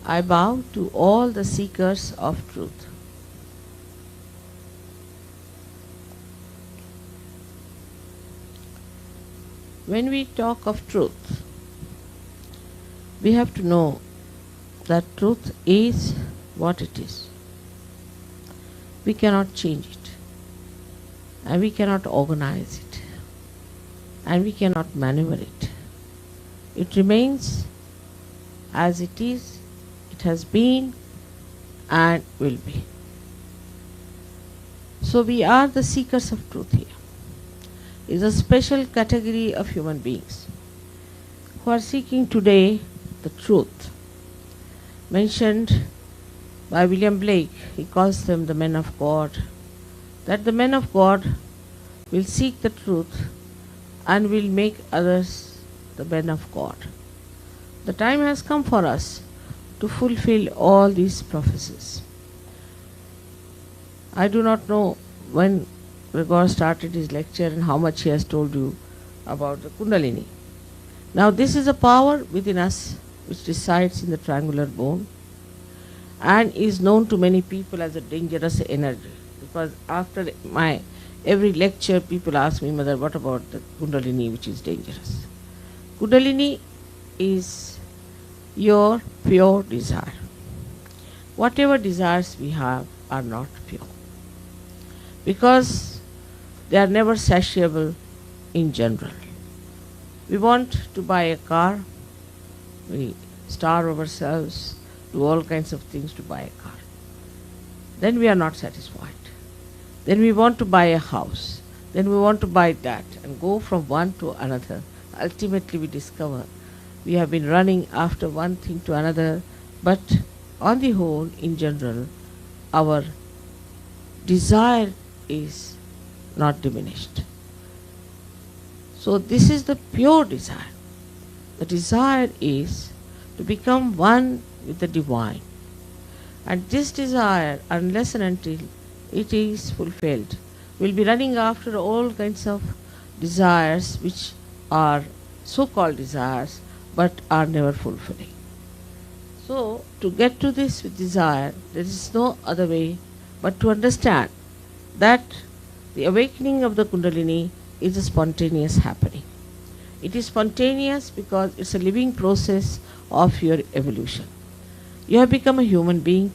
I bow to all the seekers of truth. When we talk of truth, we have to know that truth is what it is. We cannot change it, and we cannot organize it, and we cannot maneuver it. It remains as it is, it has been, and will be. So we are the seekers of truth here. It is a special category of human beings who are seeking today the truth. Mentioned by William Blake, he calls them the men of God, that the men of God will seek the truth and will make others the men of God. The time has come for us to fulfill all these prophecies. I do not know when Gregor started his lecture and how much he has told you about the Kundalini. Now this is a power within us which resides in the triangular bone and is known to many people as a dangerous energy, because after my every lecture people ask me, Mother, what about the Kundalini which is dangerous? Kundalini is your pure desire. Whatever desires we have are not pure, because they are never satiable in general. We want to buy a car, we starve ourselves, do all kinds of things to buy a car. Then we are not satisfied. Then we want to buy a house. Then we want to buy that and go from one to another. Ultimately we discover we have been running after one thing to another, but on the whole, in general, our desire is not diminished. So this is the pure desire. The desire is to become one with the divine. And this desire, unless and until it is fulfilled, will be running after all kinds of desires which are so-called desires but are never fulfilling. So to get to this with desire, there is no other way but to understand that the awakening of the Kundalini is a spontaneous happening. It is spontaneous because it's a living process of your evolution. You have become a human being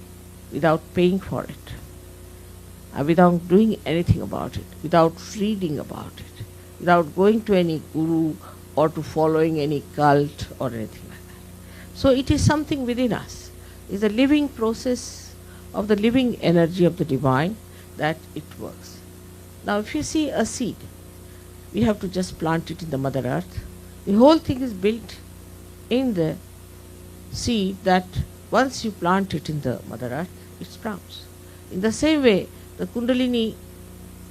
without paying for it, without doing anything about it, without reading about it, without going to any guru or to following any cult or anything like that. So it is something within us. It is a living process of the living energy of the divine that it works. Now if you see a seed, we have to just plant it in the Mother Earth. The whole thing is built in the seed that once you plant it in the Mother Earth, it sprouts. In the same way, the Kundalini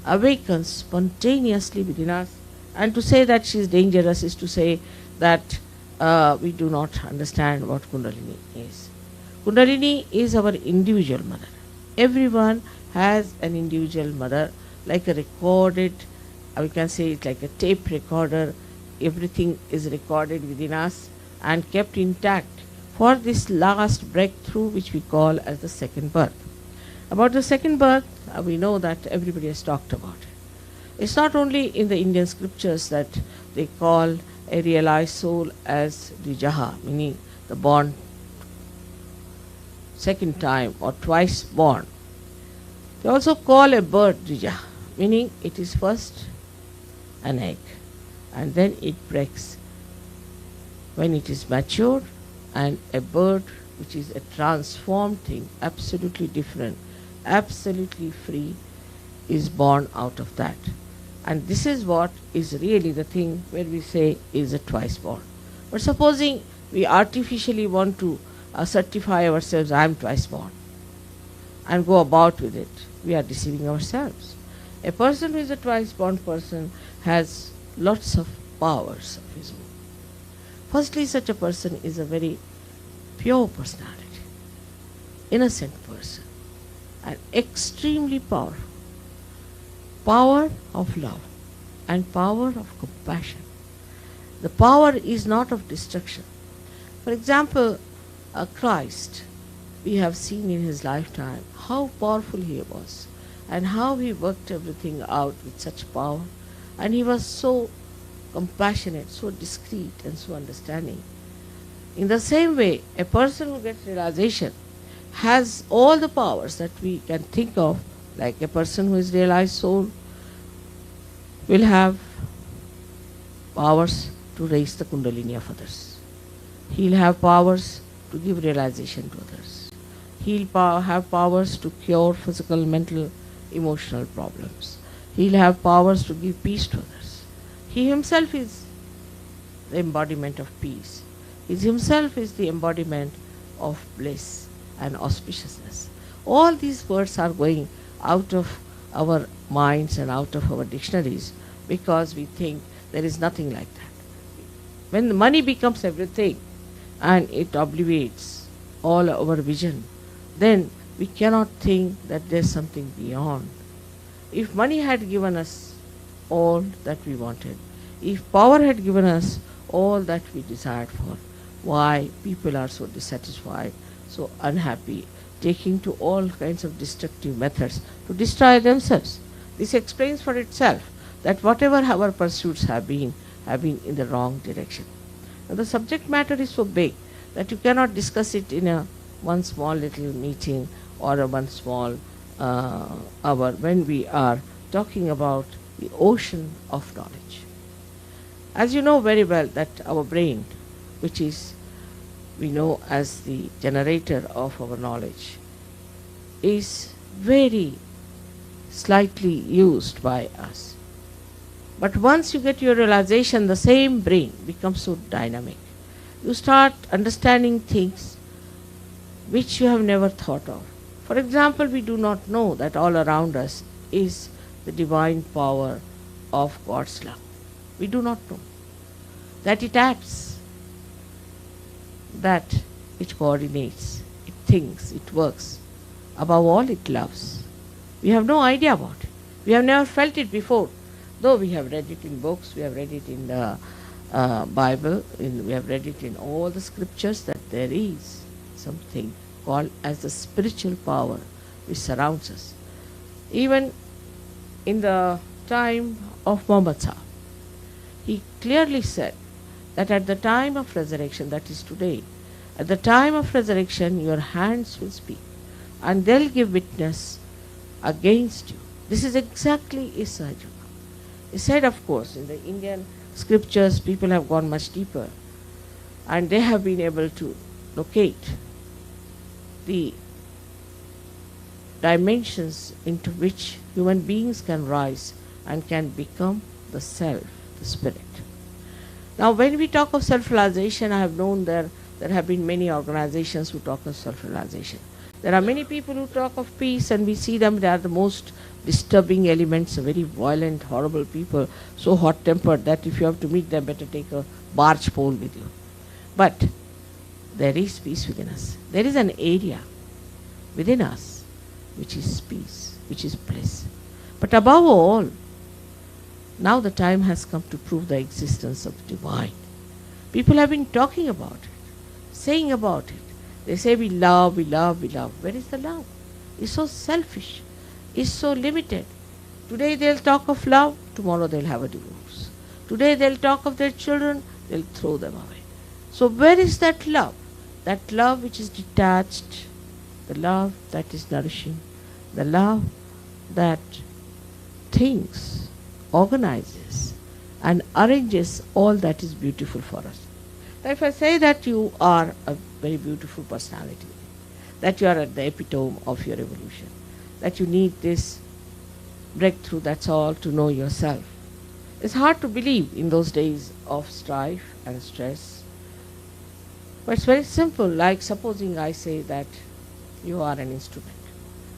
awakens spontaneously within us, and to say that she is dangerous is to say that we do not understand what Kundalini is. Kundalini is our individual mother. Everyone has an individual mother, like a recorded, we can say it's like a tape recorder. Everything is recorded within us and kept intact for this last breakthrough which we call as the second birth. About the second birth, we know that everybody has talked about it. It's not only in the Indian scriptures that they call a realized soul as Dvijaha, meaning the born second time or twice born. They also call a bird Dvijaha, meaning it is first an egg and then it breaks when it is matured, and a bird which is a transformed thing, absolutely different, absolutely free, is born out of that. And this is what is really the thing where we say is a twice born. But supposing we artificially want to certify ourselves, I am twice born, and go about with it, we are deceiving ourselves. A person who is a twice born person has lots of powers of his own. Firstly, such a person is a very pure personality, innocent person, and extremely powerful. Power of love and power of compassion. The power is not of destruction. For example, Christ we have seen in his lifetime how powerful he was and how he worked everything out with such power. And he was so compassionate, so discreet and so understanding. In the same way, a person who gets realization has all the powers that we can think of, like a person who is realized soul will have powers to raise the Kundalini of others. He'll have powers to give realization to others. He'll have powers to cure physical, mental, emotional problems. He'll have powers to give peace to others. He himself is the embodiment of peace. He himself is the embodiment of bliss and auspiciousness. All these words are going out of our minds and out of our dictionaries because we think there is nothing like that. When the money becomes everything and it obliterates all our vision, then we cannot think that there is something beyond. If money had given us all that we wanted, if power had given us all that we desired for, why people are so dissatisfied, so unhappy, taking to all kinds of destructive methods to destroy themselves? This explains for itself that whatever our pursuits have been in the wrong direction. Now the subject matter is so big that you cannot discuss it in a one small little meeting or a one small hour when we are talking about the ocean of knowledge. As you know very well that our brain, which is we know as the generator of our knowledge, is very slightly used by us. But once you get your realization, the same brain becomes so dynamic. You start understanding things which you have never thought of. For example, we do not know that all around us is the divine power of God's love. We do not know that it acts, that it coordinates, it thinks, it works. Above all, it loves. We have no idea about it. We have never felt it before. Though we have read it in books, we have read it in the Bible, we have read it in all the scriptures that there is something called as the spiritual power which surrounds us. Even in the time of Muhammad Sahib, he clearly said that at the time of resurrection, that is today, at the time of resurrection your hands will speak and they'll give witness against you. This is exactly Sahajyoga. He said, of course, in the Indian scriptures people have gone much deeper and they have been able to locate the dimensions into which human beings can rise and can become the self, the spirit. Now when we talk of self-realization, I have known there have been many organizations who talk of self-realization. There are many people who talk of peace and we see them, they are the most disturbing elements, very violent, horrible people, so hot-tempered that if you have to meet them, better take a barge pole with you. But there is peace within us. There is an area within us which is peace, which is bliss. But above all, now the time has come to prove the existence of divine. People have been talking about it, saying about it. They say we love, we love, we love. Where is the love? It's so selfish. It's so limited. Today they'll talk of love, tomorrow they'll have a divorce. Today they'll talk of their children, they'll throw them away. So where is that love? That love which is detached, the love that is nourishing, the love that thinks, organizes and arranges all that is beautiful for us. Now if I say that you are a very beautiful personality, that you are at the epitome of your evolution, that you need this breakthrough, that's all, to know yourself. It's hard to believe in those days of strife and stress. But it's very simple, like supposing I say that you are an instrument.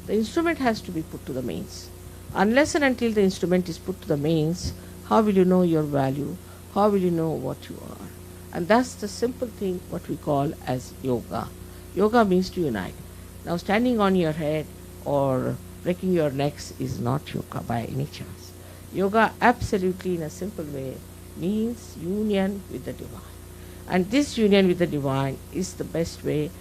The instrument has to be put to the mains. Unless and until the instrument is put to the mains, how will you know your value? How will you know what you are? And that's the simple thing what we call as yoga. Yoga means to unite. Now standing on your head or breaking your necks is not yoga by any chance. Yoga absolutely in a simple way means union with the divine. And this union with the divine is the best way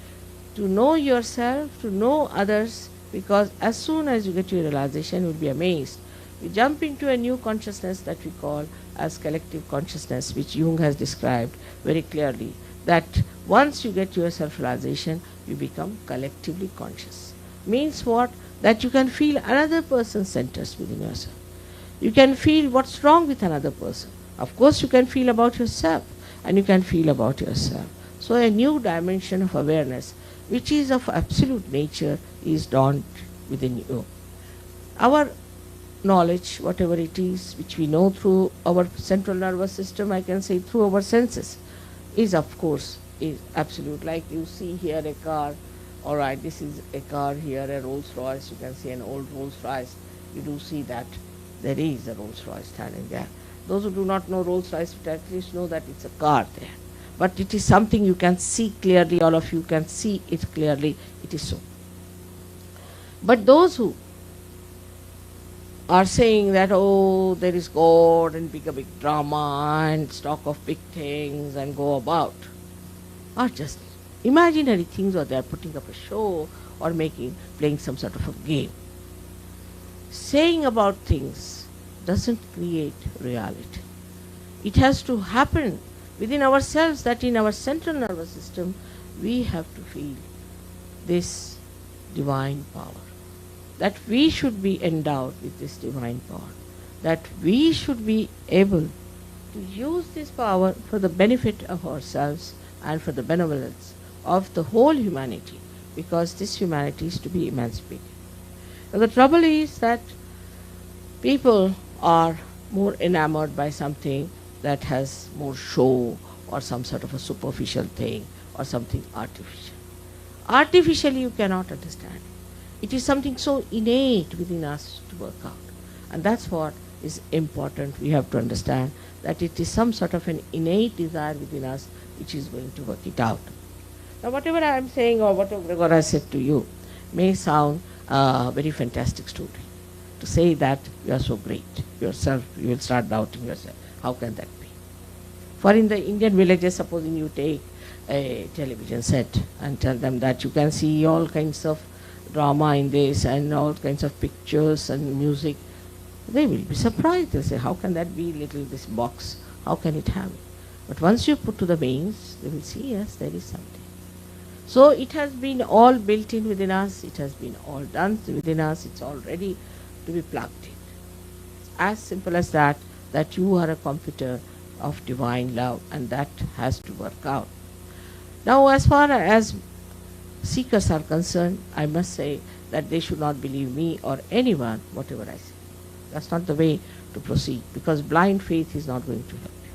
to know yourself, to know others, because as soon as you get your realization, you'll be amazed. You jump into a new consciousness that we call as collective consciousness, which Jung has described very clearly, that once you get your self-realization, you become collectively conscious. Means what? That you can feel another person's centers within yourself. You can feel what's wrong with another person. Of course, you can feel about yourself, and you can feel about yourself. So a new dimension of awareness, which is of absolute nature, is dawned within you. Our knowledge, whatever it is, which we know through our central nervous system, I can say through our senses, is of course is absolute. Like you see here a car, all right, this is a car here, a Rolls Royce, you can see an old Rolls Royce. You do see that there is a Rolls Royce standing there. Those who do not know Rolls Royce would at least know that it's a car there. But it is something you can see clearly, all of you can see it clearly, it is so. But those who are saying that, oh, there is God and a big drama and talk of big things and go about, are just imaginary things, or they are putting up a show or playing some sort of a game. Saying about things doesn't create reality. It has to happen within ourselves, that in our central nervous system we have to feel this divine power, that we should be endowed with this divine power, that we should be able to use this power for the benefit of ourselves and for the benevolence of the whole humanity, because this humanity is to be emancipated. Now, the trouble is that people are more enamored by something that has more show, or some sort of a superficial thing, or something artificial. Artificially you cannot understand. It is something so innate within us to work out. And that's what is important. We have to understand that it is some sort of an innate desire within us which is going to work it out. Now whatever I am saying, or whatever Gregor has said to you, may sound a very fantastic story. To say that you are so great yourself, you will start doubting yourself. How can that be? For in the Indian villages, supposing you take a television set and tell them that you can see all kinds of drama in this and all kinds of pictures and music, they will be surprised. They'll say, how can that be little this box? How can it have it? But once you put to the veins, they will see, yes, there is something. So it has been all built in within us, it has been all done within us, it's all ready to be plugged in. As simple as that, that you are a computer of divine love, and that has to work out. Now as far as seekers are concerned, I must say that they should not believe me or anyone, whatever I say. That's not the way to proceed, because blind faith is not going to help you.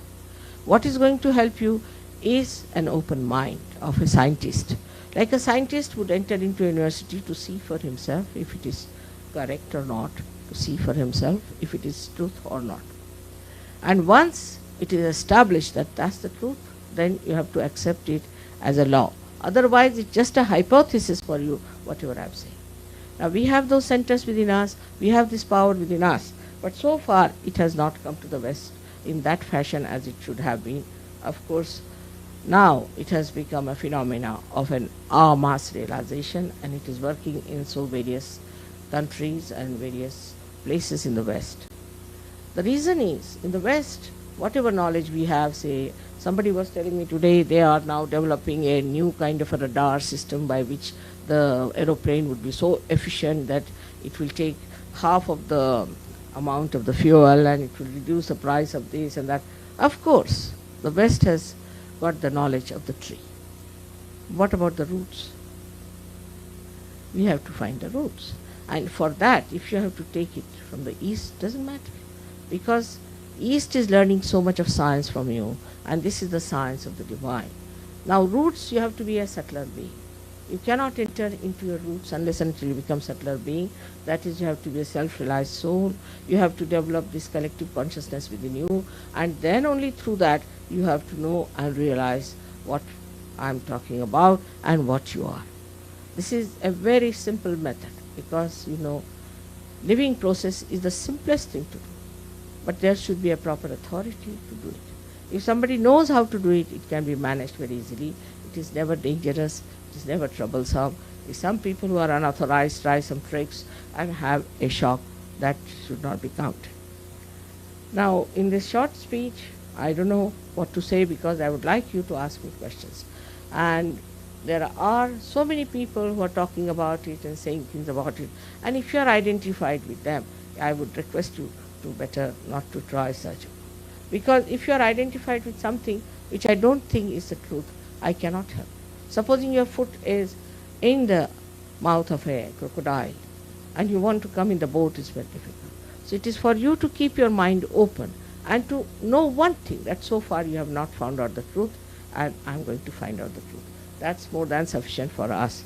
What is going to help you is an open mind of a scientist. Like a scientist would enter into a university to see for himself if it is correct or not, to see for himself if it is truth or not. And once it is established that that's the truth, then you have to accept it as a law. Otherwise, it's just a hypothesis for you, whatever I'm saying. Now, we have those centers within us, we have this power within us, but so far it has not come to the West in that fashion as it should have been. Of course, now it has become a phenomena of an en masse realization, and it is working in so various countries and various places in the West. The reason is, in the West, whatever knowledge we have, say, somebody was telling me today, they are now developing a new kind of a radar system by which the aeroplane would be so efficient that it will take half of the amount of the fuel and it will reduce the price of this and that. Of course, the West has got the knowledge of the tree. What about the roots? We have to find the roots. And for that, if you have to take it from the East, doesn't matter. Because East is learning so much of science from you, and this is the science of the divine. Now roots, you have to be a subtler being. You cannot enter into your roots unless until you become subtler being. That is, you have to be a self-realized soul. You have to develop this collective consciousness within you, and then only through that you have to know and realize what I am talking about and what you are. This is a very simple method, because living process is the simplest thing to do. But there should be a proper authority to do it. If somebody knows how to do it, it can be managed very easily. It it is never dangerous, it is never troublesome. If some people who are unauthorized try some tricks and have a shock, that should not be counted. Now, in this short speech, I don't know what to say because I would like you to ask me questions. And there are so many people who are talking about it and saying things about it. And if you are identified with them, I would request you to better not to try such. Because if you are identified with something which I don't think is the truth, I cannot help. Supposing your foot is in the mouth of a crocodile and you want to come in the boat, is very difficult. So it is for you to keep your mind open and to know one thing, that so far you have not found out the truth and I'm going to find out the truth. That's more than sufficient for us.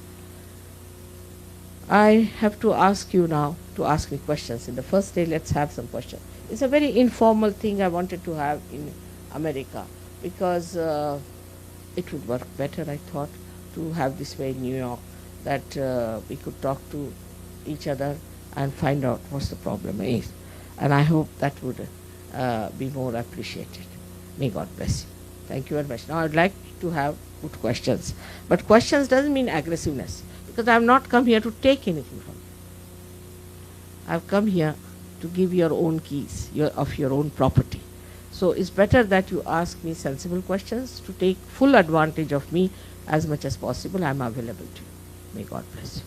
I have to ask you now to ask me questions. In the first day, let's have some questions. It's a very informal thing I wanted to have in America because it would work better, I thought, to have this way in New York, that we could talk to each other and find out what the problem is. And I hope that would be more appreciated. May God bless you. Thank you very much. Now I'd like to have good questions. But questions doesn't mean aggressiveness, because I have not come here to take anything from you. I have come here to give your own keys of your own property. So it's better that you ask me sensible questions to take full advantage of me as much as possible. I am available to you. May God bless you.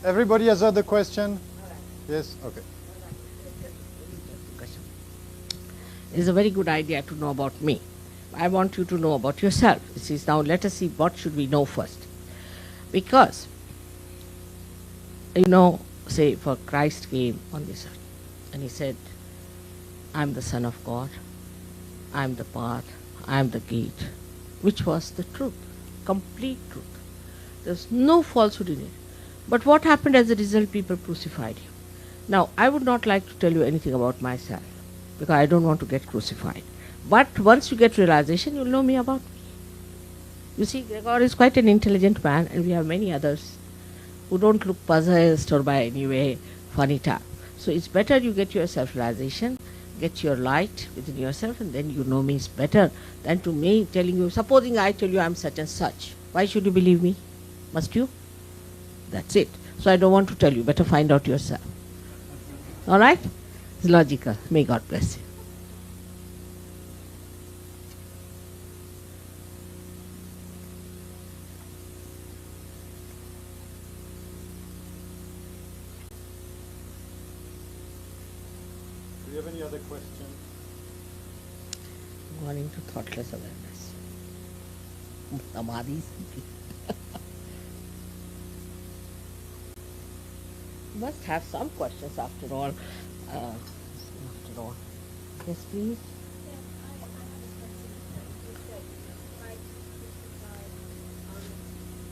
Everybody has other question? Yes? Okay. It's a very good idea to know about me. I want you to know about yourself. This is now, let us see what should we know first. Because, say for Christ came on this earth and he said, I'm the Son of God, I'm the path, I'm the gate, which was the truth, complete truth. There's no falsehood in it. But what happened as a result? People crucified him. Now, I would not like to tell you anything about myself because I don't want to get crucified. But once you get realization, you'll know me about me. You see, Gregor is quite an intelligent man, and we have many others who don't look possessed or by any way funny type. So it's better you get your self-realization, get your light within yourself, and then you know me is better than to me telling you, supposing I tell you I'm such and such. Why should you believe me? Must you? That's it. So I don't want to tell you. Better find out yourself. All right? It's logical. May God bless you. Do you have any other question? Going into thoughtless awareness. Samadhi. Must have some questions after all. Yes, please.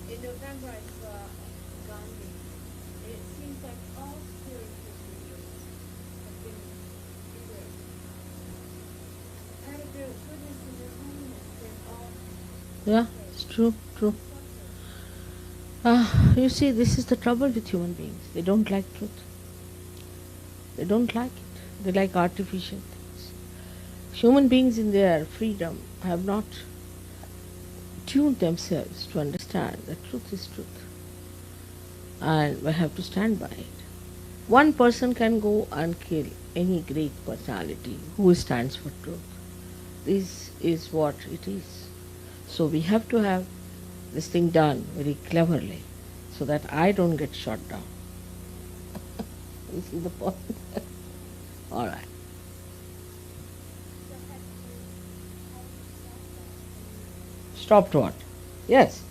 In November, I saw Gandhi, and it seems like all spiritual leaders have been either out of their goodness and their holiness, they've all. Yeah, it's true, true. You see, this is the trouble with human beings. They don't like truth. They don't like it. They like artificial things. Human beings in their freedom have not tuned themselves to understand that truth is truth. And we have to stand by it. One person can go and kill any great personality who stands for truth. This is what it is. So we have to have this thing done very cleverly so that I don't get shot down. You see the point? All right. Stopped what? Yes.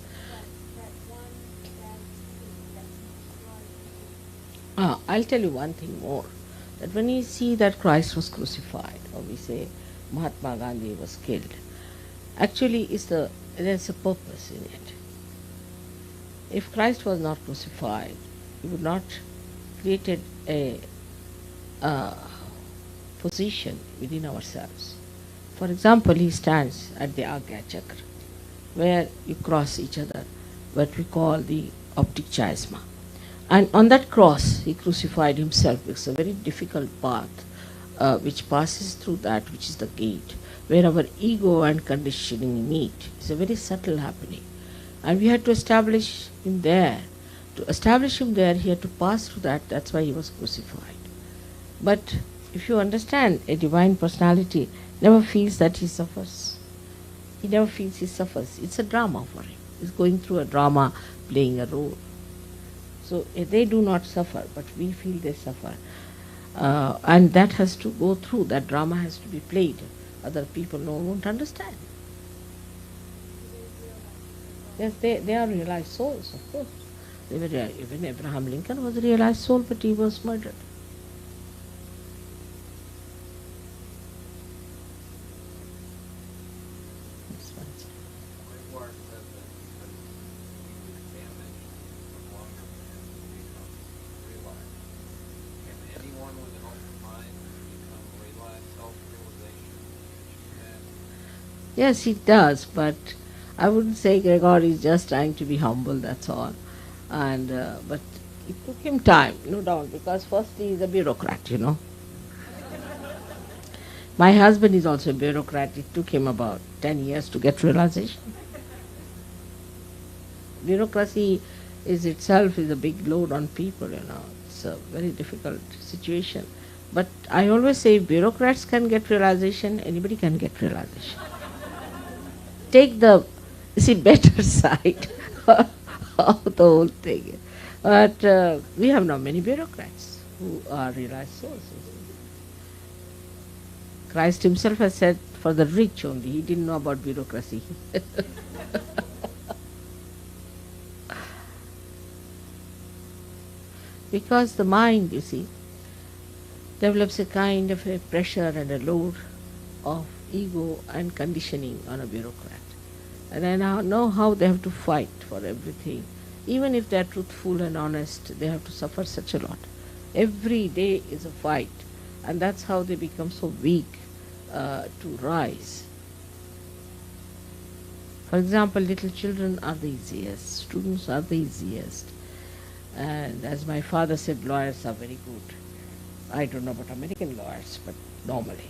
I'll tell you one thing more. that when we see that Christ was crucified, or we say Mahatma Gandhi was killed, actually there's a purpose in it. If Christ was not crucified, he would not created a position within ourselves. For example, he stands at the Agya Chakra, where you cross each other, what we call the optic chiasma. And on that cross, he crucified himself. It's a very difficult path which passes through that which is the gate, where our ego and conditioning meet. It's a very subtle happening. And we had to establish him there. To establish him there, he had to pass through that. That's why he was crucified. But if you understand, a divine personality never feels that he suffers. He never feels he suffers. It's a drama for him. He's going through a drama, playing a role. So they do not suffer, but we feel they suffer. And that has to go through, that drama has to be played. Other people won't understand. Yes, they are realized souls, of course. They were, even Abraham Lincoln was a realized soul, but he was murdered. Yes, it does, but I wouldn't say Gregor is just trying to be humble, that's all. And but it took him time, no doubt, because first he is a bureaucrat, you know. My husband is also a bureaucrat. It took him about 10 years to get realization. Bureaucracy itself is a big load on people, you know. It's a very difficult situation. But I always say if bureaucrats can get realization, anybody can get realization. Take the better side of the whole thing. But we have now many bureaucrats who are realized souls. Christ himself has said for the rich only. He didn't know about bureaucracy. Because the mind, you see, develops a kind of a pressure and a load of ego and conditioning on a bureaucrat. And I now know how they have to fight for everything. Even if they are truthful and honest, they have to suffer such a lot. Every day is a fight. And that's how they become so weak to rise. For example, little children are the easiest. Students are the easiest. And as my father said, lawyers are very good. I don't know about American lawyers, but normally.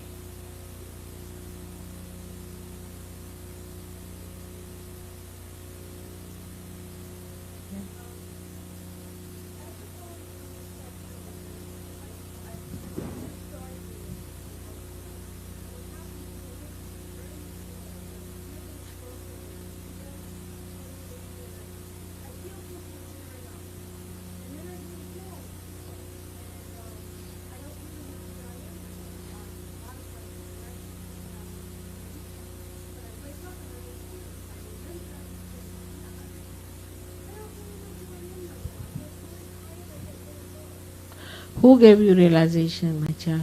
Who gave you realization, my child?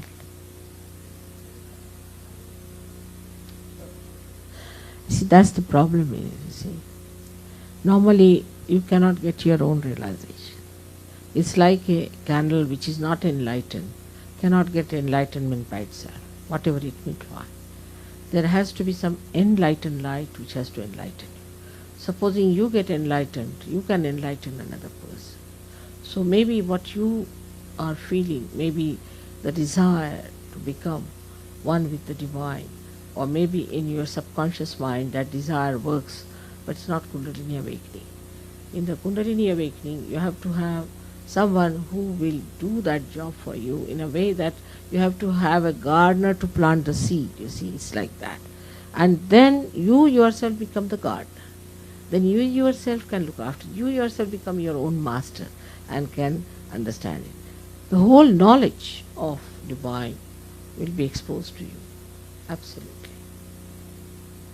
See, that's the problem here, you see. Normally, you cannot get your own realization. It's like a candle which is not enlightened, cannot get enlightenment by itself, whatever it may try. There has to be some enlightened light which has to enlighten you. Supposing you get enlightened, you can enlighten another person. So maybe what you are feeling, maybe the desire to become one with the divine, or maybe in your subconscious mind that desire works, but it's not Kundalini awakening. In the Kundalini awakening, you have to have someone who will do that job for you in a way that you have to have a gardener to plant the seed, you see, it's like that. And then you yourself become the gardener. Then you yourself can look after it. You yourself become your own master and can understand it. The whole knowledge of divine will be exposed to you. Absolutely.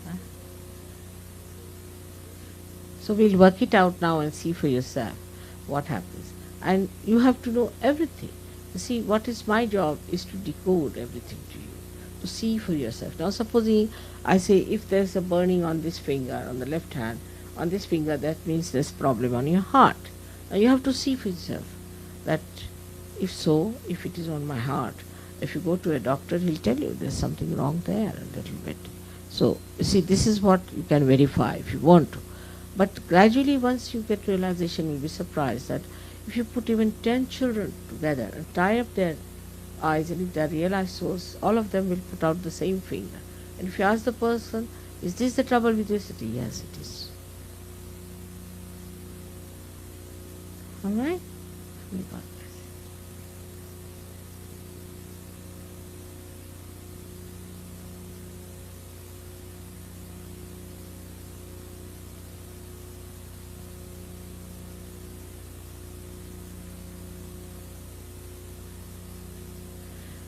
Huh? So we'll work it out now and see for yourself what happens. And you have to know everything. You see, what is my job is to decode everything to you, to see for yourself. Now supposing I say if there's a burning on this finger, on the left hand, on this finger, that means there's problem on your heart. Now you have to see for yourself that if so, if it is on my heart, if you go to a doctor, he'll tell you there's something wrong there a little bit. So, you see, this is what you can verify if you want to. But gradually, once you get realization, you'll be surprised that if you put even 10 children together and tie up their eyes, and if they are realized souls, all of them will put out the same finger. And if you ask the person, is this the trouble with this? Yes, it is. All right? We got this.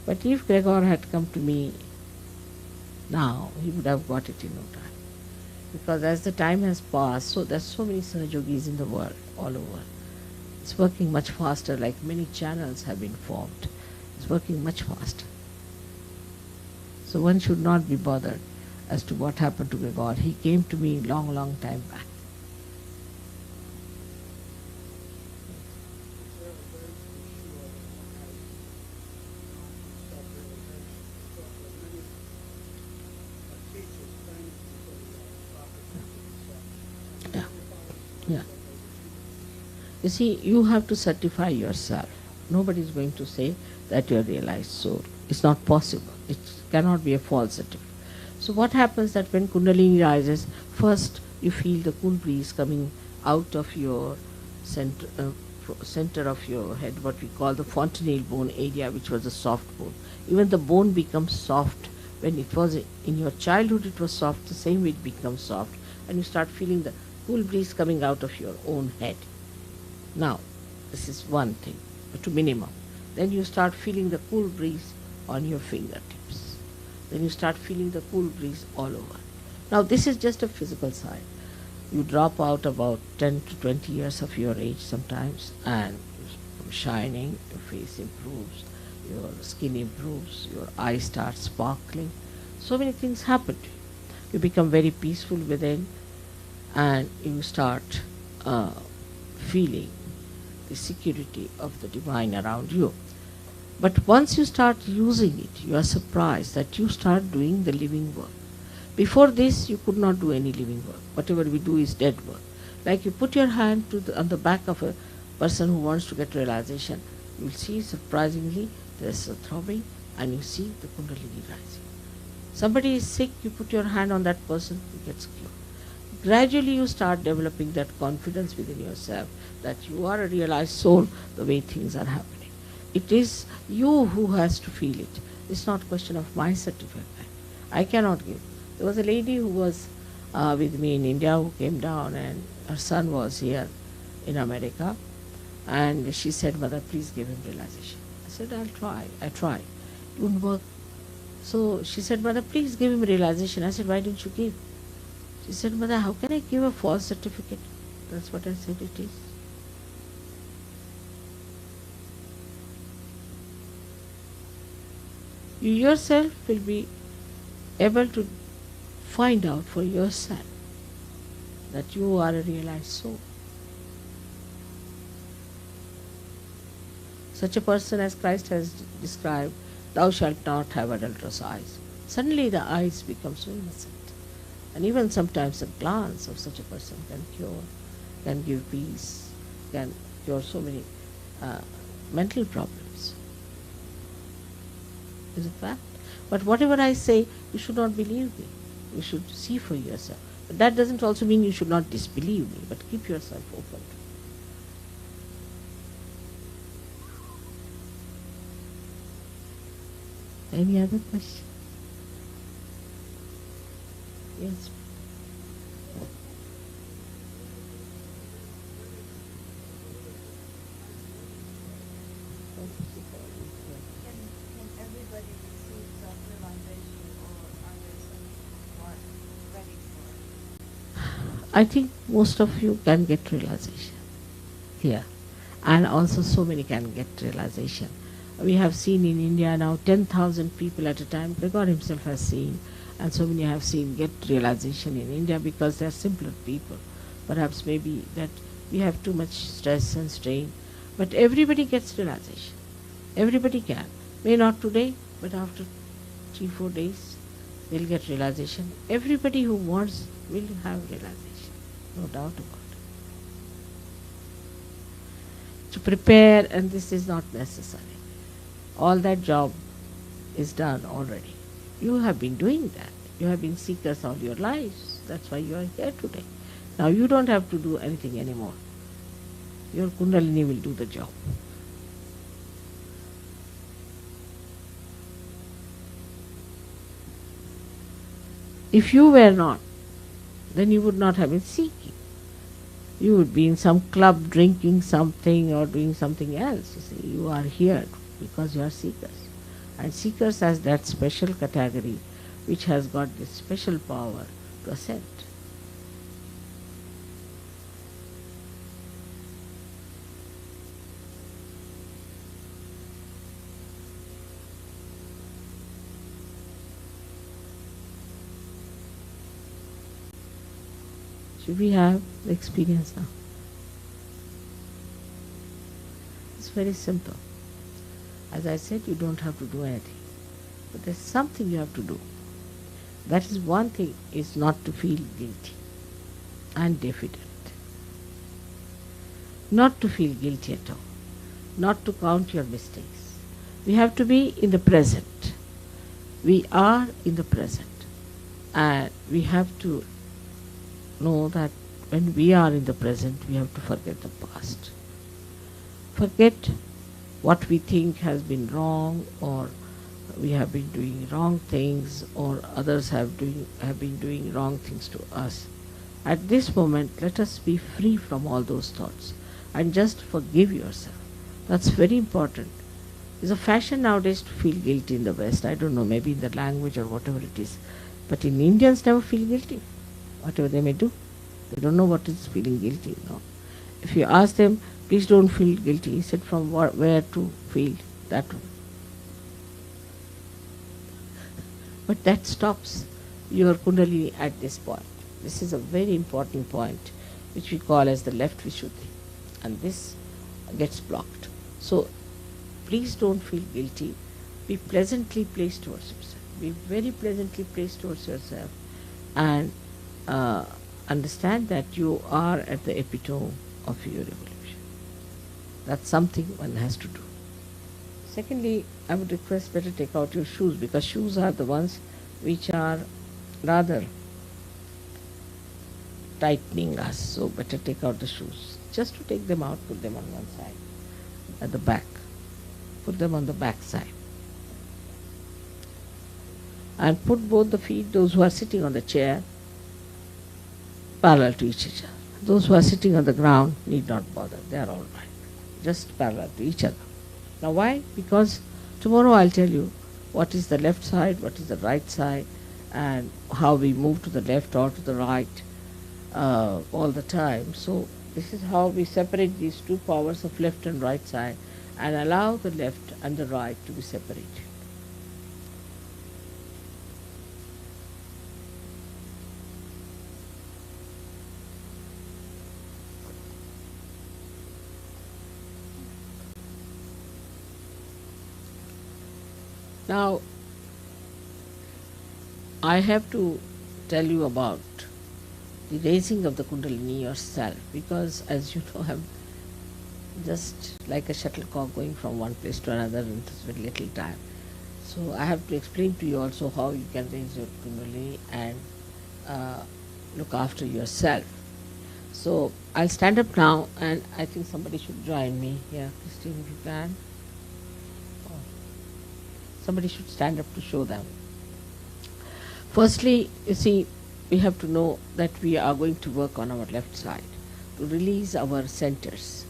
But if Gregor had come to me now, he would have got it in no time. Because as the time has passed, so there's so many Sahajyogis in the world, all over. It's working much faster, like many channels have been formed. It's working much faster. So one should not be bothered as to what happened to Gregor. He came to me long, long time back. Yeah. You see, you have to certify yourself. Nobody is going to say that you are realized soul. It's not possible. It cannot be a false certificate. So what happens that when Kundalini rises, first you feel the cool breeze coming out of your center of your head, what we call the fontanelle bone area, which was a soft bone. Even the bone becomes soft. When it was in your childhood, it was soft. The same way it becomes soft. And you start feeling the cool breeze coming out of your own head. Now, this is one thing, to minimum. Then you start feeling the cool breeze on your fingertips. Then you start feeling the cool breeze all over. Now, this is just a physical side. You drop out about 10 to 20 years of your age sometimes, and you're shining, your face improves, your skin improves, your eyes start sparkling. So many things happen to you. You become very peaceful within, and you start feeling the security of the divine around you. But once you start using it, you are surprised that you start doing the living work. Before this, you could not do any living work. Whatever we do is dead work. Like you put your hand on the back of a person who wants to get realization, you will see surprisingly there is a throbbing, and you see the Kundalini rising. Somebody is sick, you put your hand on that person, he gets cured. Gradually you start developing that confidence within yourself that you are a realized soul the way things are happening. It is you who has to feel it. It's not a question of my certificate. I cannot give. There was a lady who was with me in India who came down, and her son was here in America, and she said, "Mother, please give him realization." I said, "I'll try." I tried. It wouldn't work. So she said, "Mother, please give him realization." I said, "Why didn't you give?" She said, "Mother, how can I give a false certificate?" That's what I said it is. You yourself will be able to find out for yourself that you are a realized soul. Such a person as Christ has described, "Thou shalt not have adulterous eyes." Suddenly the eyes become so innocent. And even sometimes a glance of such a person can cure, can give peace, can cure so many mental problems. Is it fact? But whatever I say, you should not believe me. You should see for yourself. But that doesn't also mean you should not disbelieve me, but keep yourself open to it. Any other question? Yes. Can everybody receive self-realization, or are there some who aren't ready for it? I think most of you can get realization here, and also so many can get realization We have seen in India now 10,000 people at a time. The God himself has seen, and so many have seen get realization in India because they are simpler people. Perhaps maybe that we have too much stress and strain, but everybody gets realization. Everybody can. May not today, but after 3-4 days, they'll get realization. Everybody who wants will have realization, no doubt about it. To prepare, and this is not necessary. All that job is done already. You have been doing that. You have been seekers all your lives. That's why you are here today. Now you don't have to do anything anymore. Your Kundalini will do the job. If you were not, then you would not have been seeking. You would be in some club drinking something or doing something else. You see, you are here because you are seekers. And seekers has that special category which has got this special power to ascend. Should we have the experience now? It's very simple. As I said, you don't have to do anything. But there's something you have to do. That is one thing, is not to feel guilty and diffident. Not to feel guilty at all. Not to count your mistakes. We have to be in the present. We are in the present. And we have to know that when we are in the present, we have to forget the past. Forget what we think has been wrong, or we have been doing wrong things, or others have been doing wrong things to us. At this moment, let us be free from all those thoughts and just forgive yourself. That's very important. It's a fashion nowadays to feel guilty in the West. I don't know, maybe in the language or whatever it is. But in Indians never feel guilty. Whatever they may do, they don't know what is feeling guilty. No. If you ask them, please don't feel guilty, he said, from where to feel that one. But that stops your Kundalini at this point. This is a very important point, which we call as the left Vishuddhi, and this gets blocked. So please don't feel guilty. Be pleasantly placed towards yourself. Be very pleasantly placed towards yourself, and understand that you are at the epitome of your evolution. That's something one has to do. Secondly, I would request better take out your shoes, because shoes are the ones which are rather tightening us. So better take out the shoes. Just to take them out, put them on one side, at the back. Put them on the back side. And put both the feet, those who are sitting on the chair, parallel to each other. Those who are sitting on the ground need not bother. They are all right. Just parallel to each other. Now why? Because tomorrow I'll tell you what is the left side, what is the right side, and how we move to the left or to the right all the time. So this is how we separate these two powers of left and right side and allow the left and the right to be separated. Now, I have to tell you about the raising of the Kundalini yourself, because as you know, I'm just like a shuttlecock going from one place to another in this very little time. So I have to explain to you also how you can raise your Kundalini and look after yourself. So I'll stand up now, and I think somebody should join me here. Christine, if you can. Somebody should stand up to show them. Firstly, you see, we have to know that we are going to work on our left side to release our centers.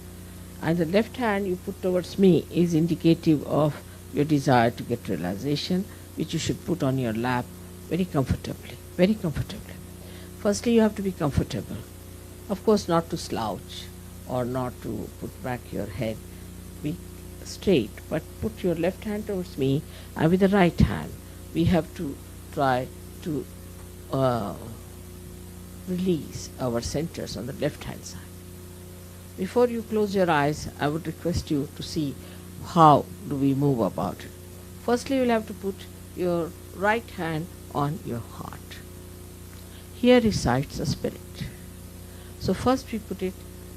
And the left hand you put towards me is indicative of your desire to get realization, which you should put on your lap very comfortably, very comfortably. Firstly, you have to be comfortable. Of course, not to slouch or not to put back your head. Be straight, but put your left hand towards me, and with the right hand we have to try to release our centers on the left hand side. Before you close your eyes, I would request you to see how do we move about it. Firstly, you will have to put your right hand on your heart. Here resides the spirit. So first we put it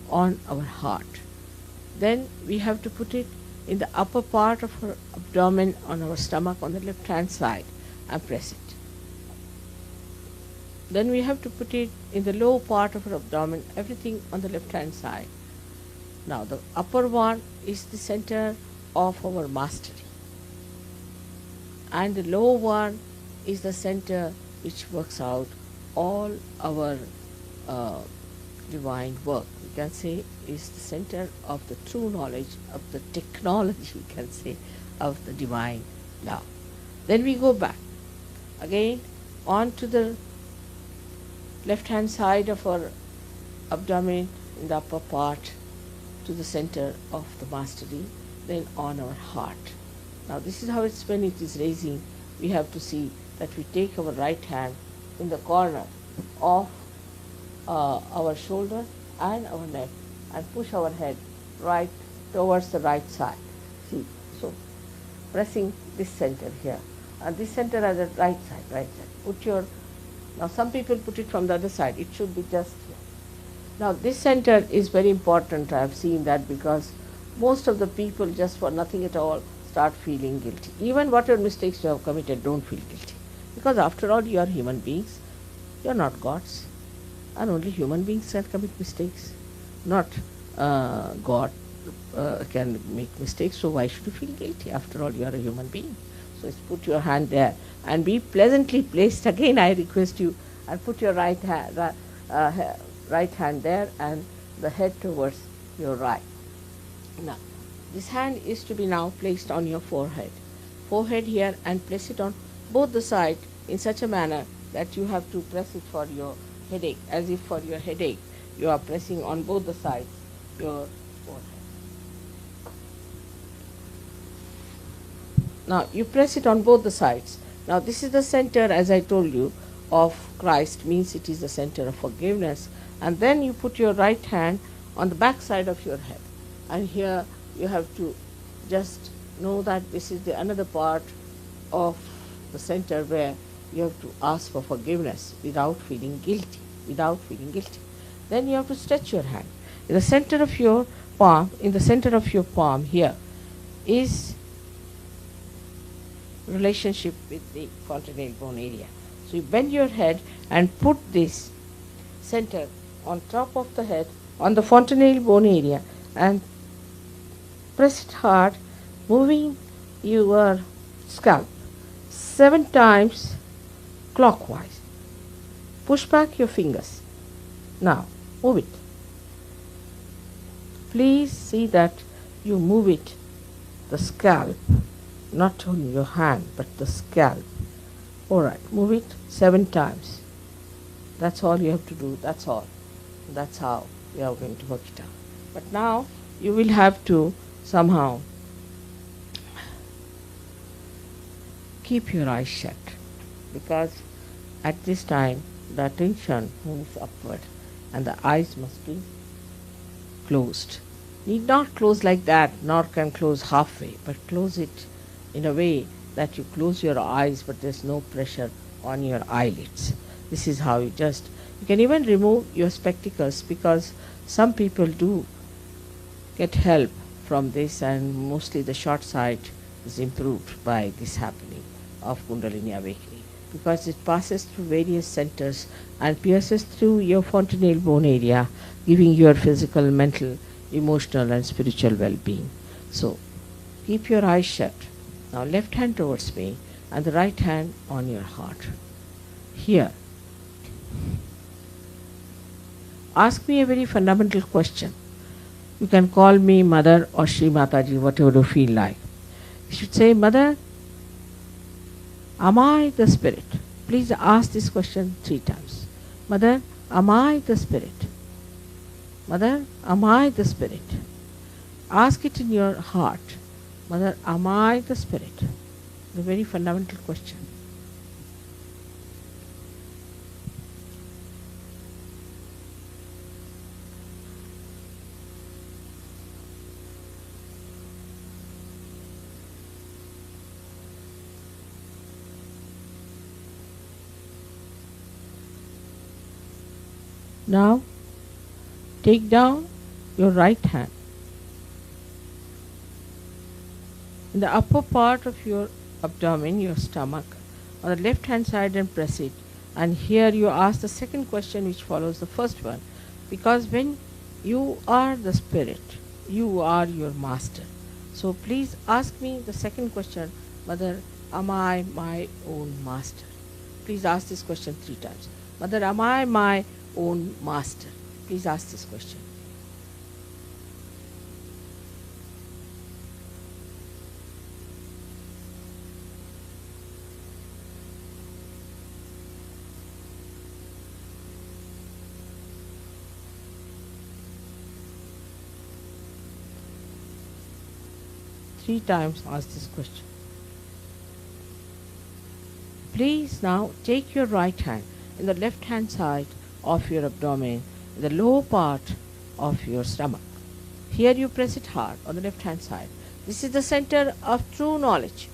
on our heart. Then we have to put it in the upper part of our abdomen, on our stomach, on the left hand side, and press it. Then we have to put it in the lower part of our abdomen, everything on the left hand side. Now the upper one is the center of our mastery, and the lower one is the center which works out all our divine work. We can say is the center of the true knowledge, of the technology, we can say, of the divine love. Then we go back again onto the left hand side of our abdomen, in the upper part, to the center of the mastery, then on our heart. Now this is how it's when it is raising. We have to see that we take our right hand in the corner of our shoulder and our neck and push our head right towards the right side. See, so pressing this center here, and this center at the right side. Put your, now some people put it from the other side. It should be just here. Now this center is very important. I have seen that because most of the people just for nothing at all start feeling guilty. Even whatever mistakes you have committed, don't feel guilty. Because after all, you are human beings. You are not gods. And only human beings can commit mistakes. Not God can make mistakes, so why should you feel guilty? After all, you are a human being. So put your hand there and be pleasantly placed. Again, I request you, and put your right hand there and the head towards your right. Now, this hand is to be now placed on your forehead. Forehead here, and place it on both the sides in such a manner that you have to press it for your headache, as if for your headache you are pressing on both the sides your forehead. Now you press it on both the sides. Now this is the center, as I told you, of Christ, means it is the center of forgiveness. And then you put your right hand on the back side of your head, and here you have to just know that this is the another part of the center where you have to ask for forgiveness without feeling guilty. Then you have to stretch your hand. In the center of your palm, here is relationship with the fontanelle bone area. So you bend your head and put this center on top of the head on the fontanelle bone area and press it hard, moving your scalp 7 times clockwise. Push back your fingers. Now move it. Please see that you move it, the scalp, not only your hand but the scalp. Alright, move it 7 times. That's all you have to do. That's all. That's how we are going to work it out. But now you will have to somehow keep your eyes shut, because at this time the attention moves upward and the eyes must be closed. Need not close like that, nor can close halfway, but close it in a way that you close your eyes but there's no pressure on your eyelids. This is how you can even remove your spectacles, because some people do get help from this, and mostly the short sight is improved by this happening of Kundalini awakening, because it passes through various centers and pierces through your fontanelle bone area, giving your physical, mental, emotional and spiritual well-being. So keep your eyes shut. Now left hand towards me and the right hand on your heart. Here, ask me a very fundamental question. You can call me Mother or Shri Mataji, whatever you feel like. You should say, Mother, am I the spirit? Please ask this question 3 times. Mother, am I the spirit? Mother, am I the spirit? Ask it in your heart. Mother, am I the spirit? The very fundamental question. Now, take down your right hand. In the upper part of your abdomen, your stomach, on the left hand side, and press it. And here you ask the second question which follows the first one. Because when you are the spirit, you are your master. So please ask me the second question, Mother, am I my own master? Please ask this question 3 times. Mother, am I my own master? Please ask this question. Three times ask this question. Please now take your right hand in the left hand side of your abdomen, in the lower part of your stomach. Here you press it hard on the left hand side. This is the center of true knowledge.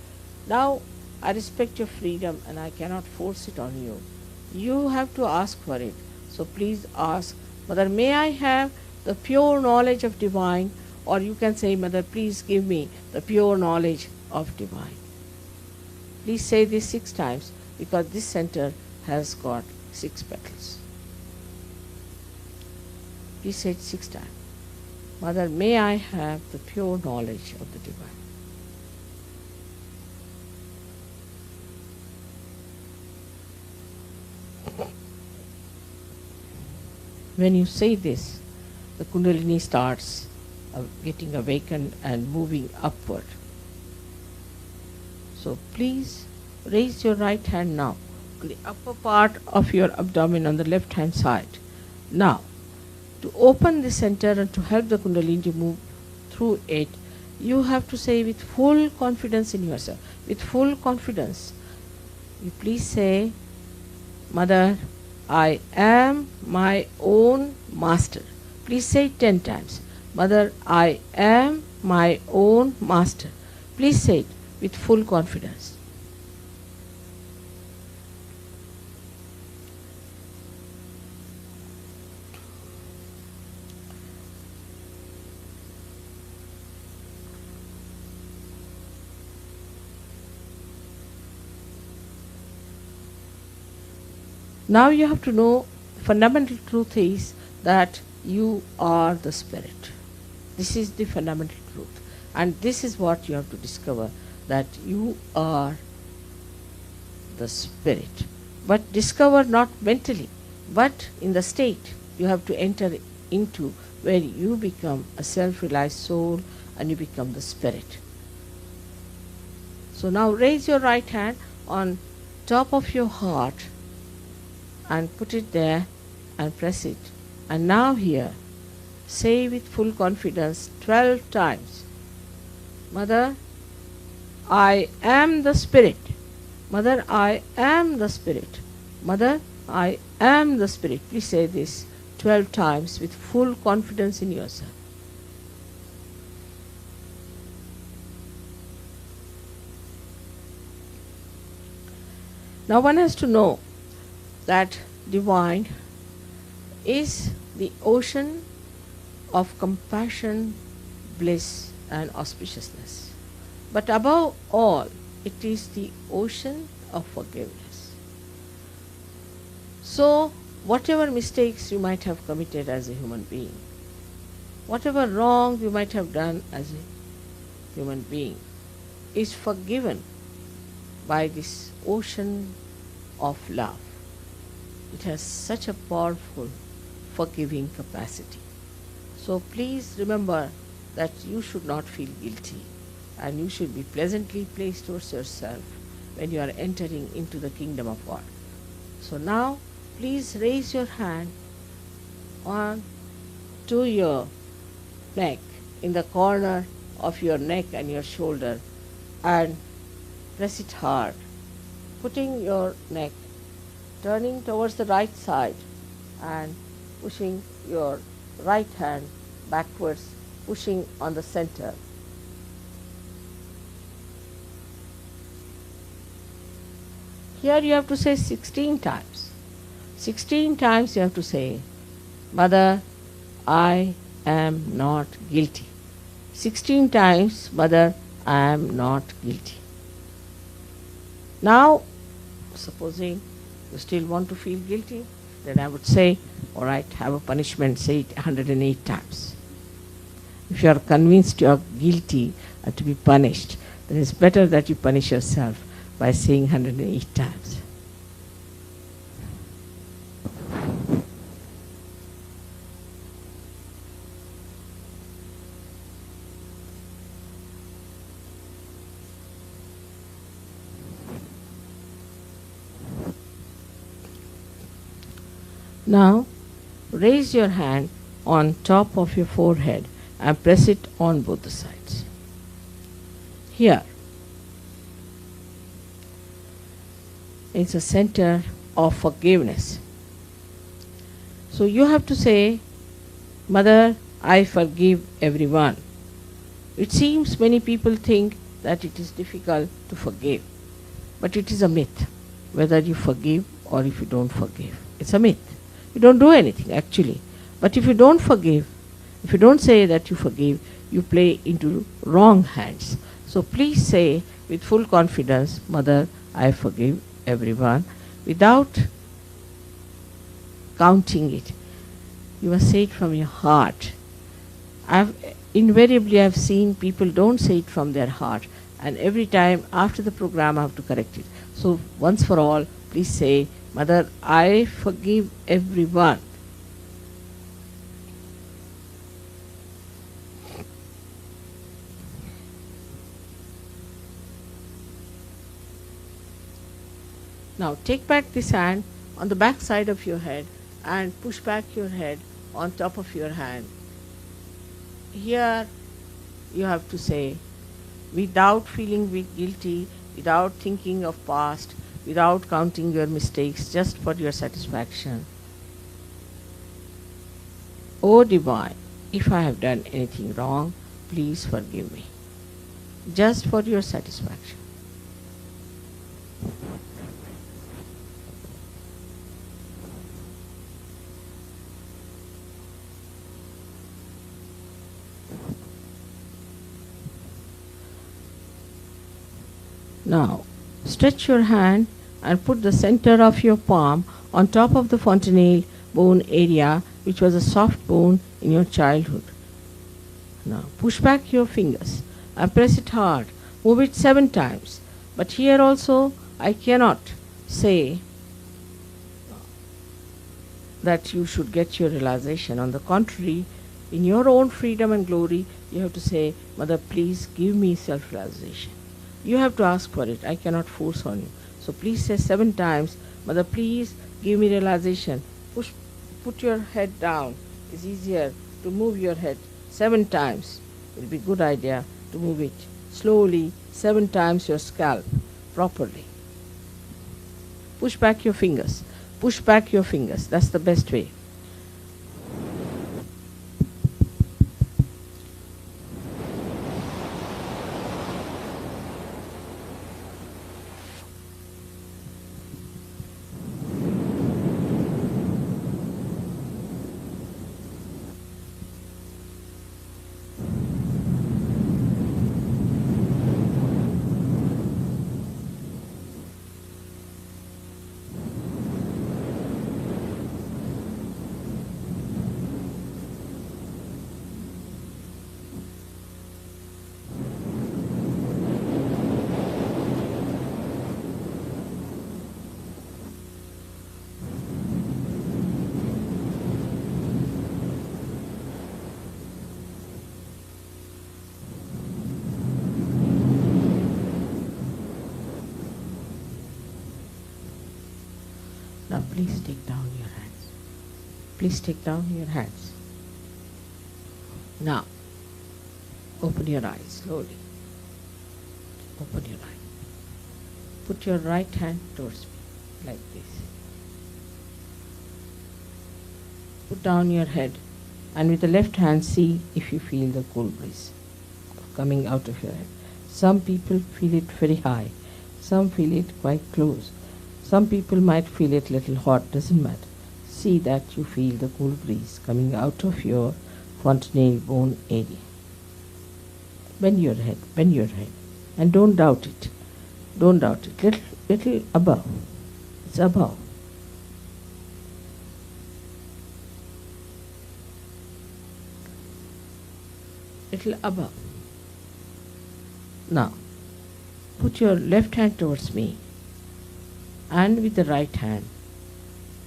Now I respect your freedom and I cannot force it on you. You have to ask for it. So please ask, Mother, may I have the pure knowledge of divine? Or you can say, Mother, please give me the pure knowledge of divine. Please say this 6 times because this center has got 6 petals. Please say it 6 times. Mother, may I have the pure knowledge of the divine. When you say this, the Kundalini starts getting awakened and moving upward. So please raise your right hand now on the upper part of your abdomen on the left hand side. Now, to open the center and to help the Kundalini to move through it, you have to say with full confidence in yourself, with full confidence. You please say, Mother, I am my own master. Please say it 10 times. Mother, I am my own master. Please say it with full confidence. Now you have to know the fundamental truth is that you are the spirit. This is the fundamental truth. And this is what you have to discover, that you are the spirit. But discover not mentally, but in the state you have to enter into where you become a self-realized soul and you become the spirit. So now raise your right hand on top of your heart and put it there and press it. And now here, say with full confidence 12 times, Mother, I am the spirit. Mother, I am the spirit. Mother, I am the spirit. Please say this 12 times with full confidence in yourself. Now one has to know that divine is the ocean of compassion, bliss and auspiciousness. But above all, it is the ocean of forgiveness. So, whatever mistakes you might have committed as a human being, whatever wrong you might have done as a human being, is forgiven by this ocean of love. It has such a powerful forgiving capacity. So please remember that you should not feel guilty and you should be pleasantly placed towards yourself when you are entering into the kingdom of God. So now please raise your hand on to your neck in the corner of your neck and your shoulder and press it hard, putting your neck, turning towards the right side and pushing your right hand backwards, pushing on the center. Here you have to say 16 times. 16 times you have to say, Mother, I am not guilty. 16 times, Mother, I am not guilty. Now, supposing you still want to feel guilty, then I would say, all right, have a punishment, say it 108 times. If you are convinced you are guilty and to be punished, then it's better that you punish yourself by saying 108 times. Now, raise your hand on top of your forehead and press it on both the sides. Here is a center of forgiveness. So you have to say, Mother, I forgive everyone. It seems many people think that it is difficult to forgive, but it is a myth, whether you forgive or if you don't forgive. It's a myth. You don't do anything actually. But if you don't forgive, if you don't say that you forgive, you play into wrong hands. So please say with full confidence, Mother, I forgive everyone, without counting it. You must say it from your heart. Invariably I've seen people don't say it from their heart, and every time after the program I have to correct it. So once for all, please say, Mother, I forgive everyone. Now take back this hand on the back side of your head and push back your head on top of your hand. Here you have to say, without feeling guilty, without thinking of past, without counting your mistakes, just for your satisfaction. O Divine, if I have done anything wrong, please forgive me. Just for your satisfaction. Now, stretch your hand and put the center of your palm on top of the fontanelle bone area, which was a soft bone in your childhood. Now, push back your fingers and press it hard. Move it 7 times. But here also, I cannot say that you should get your realization. On the contrary, in your own freedom and glory, you have to say, Mother, please give me self-realization. You have to ask for it. I cannot force on you. So please say 7 times, Mother, please give me realization. Put your head down. It's easier to move your head 7 times. It will be a good idea to move it slowly 7 times your scalp properly. Push back your fingers. Push back your fingers. That's the best way. Now please take down your hands. Please take down your hands. Now, Open your eyes slowly. Open your eye. Put your right hand towards me, like this. Put down your head, and with the left hand see if you feel the cool breeze coming out of your head. Some people feel it very high, some feel it quite close. Some people might feel it little hot, doesn't matter. See that you feel the cool breeze coming out of your fontanelle bone area. Bend your head, and don't doubt it. Don't doubt it. Little above. It's above. Little above. Now, put your left hand towards me, and with the right hand,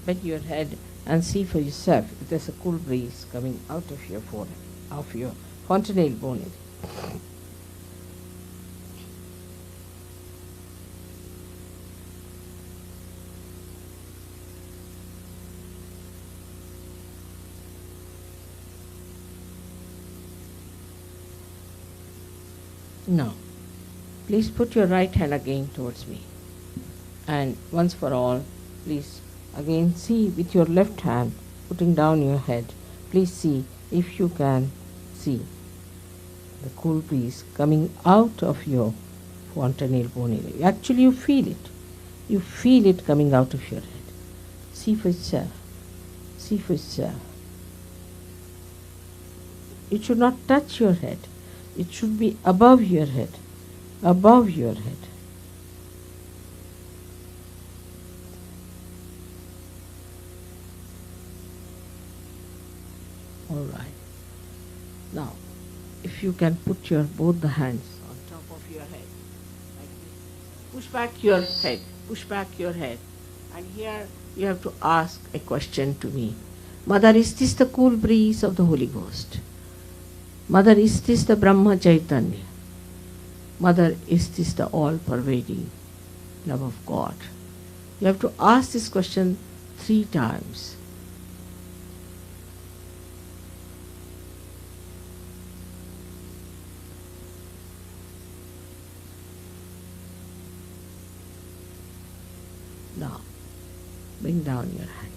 bend your head and see for yourself if there's a cool breeze coming out of your forehead, of your fontanelle bone area. Now, please put your right hand again towards me, and once for all, please again see with your left hand putting down your head. Please see if you can see the cool breeze coming out of your fontanelle bone area. Actually, you feel it. You feel it coming out of your head. See for yourself. See for yourself. It should not touch your head. It should be above your head. Above your head. All right. Now, if you can put your both the hands on top of your head, like this. Push back your head. Push back your head. And here you have to ask a question to me. Mother, is this the cool breeze of the Holy Ghost? Mother, is this the Brahma Chaitanya? Mother, is this the all-pervading love of God? You have to ask this question 3 times. Now, bring down your hands.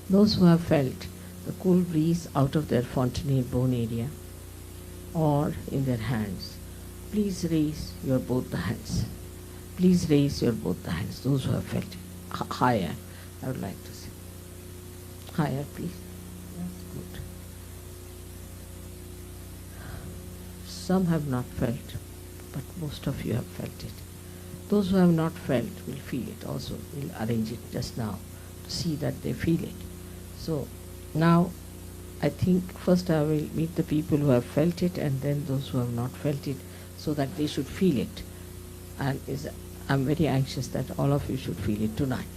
Those who have felt the cool breeze out of their fontanelle bone area or in their hands, please raise your both the hands. Please raise your both the hands. Those who have felt it. Higher, I would like to see. Higher, please. That's good. Some have not felt, but most of you have felt it. Those who have not felt will feel it also. We'll arrange it just now to see that they feel it. So now I think first I will meet the people who have felt it and then those who have not felt it, so that they should feel it. And I'm very anxious that all of you should feel it tonight.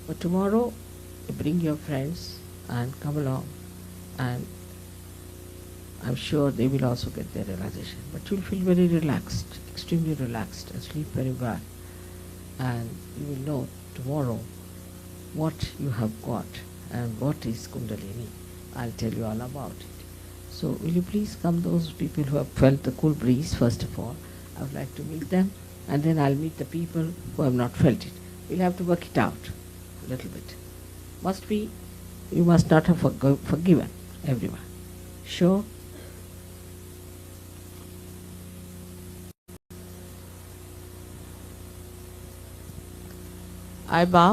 But tomorrow, bring your friends and come along, and I'm sure they will also get their realization. But you'll feel very relaxed, extremely relaxed, and sleep very well. And you will know tomorrow what you have got and what is Kundalini. I'll tell you all about it. So will you please come, those people who have felt the cool breeze first of all. I would like to meet them, and then I'll meet the people who have not felt it. We'll have to work it out a little bit. Must be, you must not have forgiven everyone. Sure? I bow.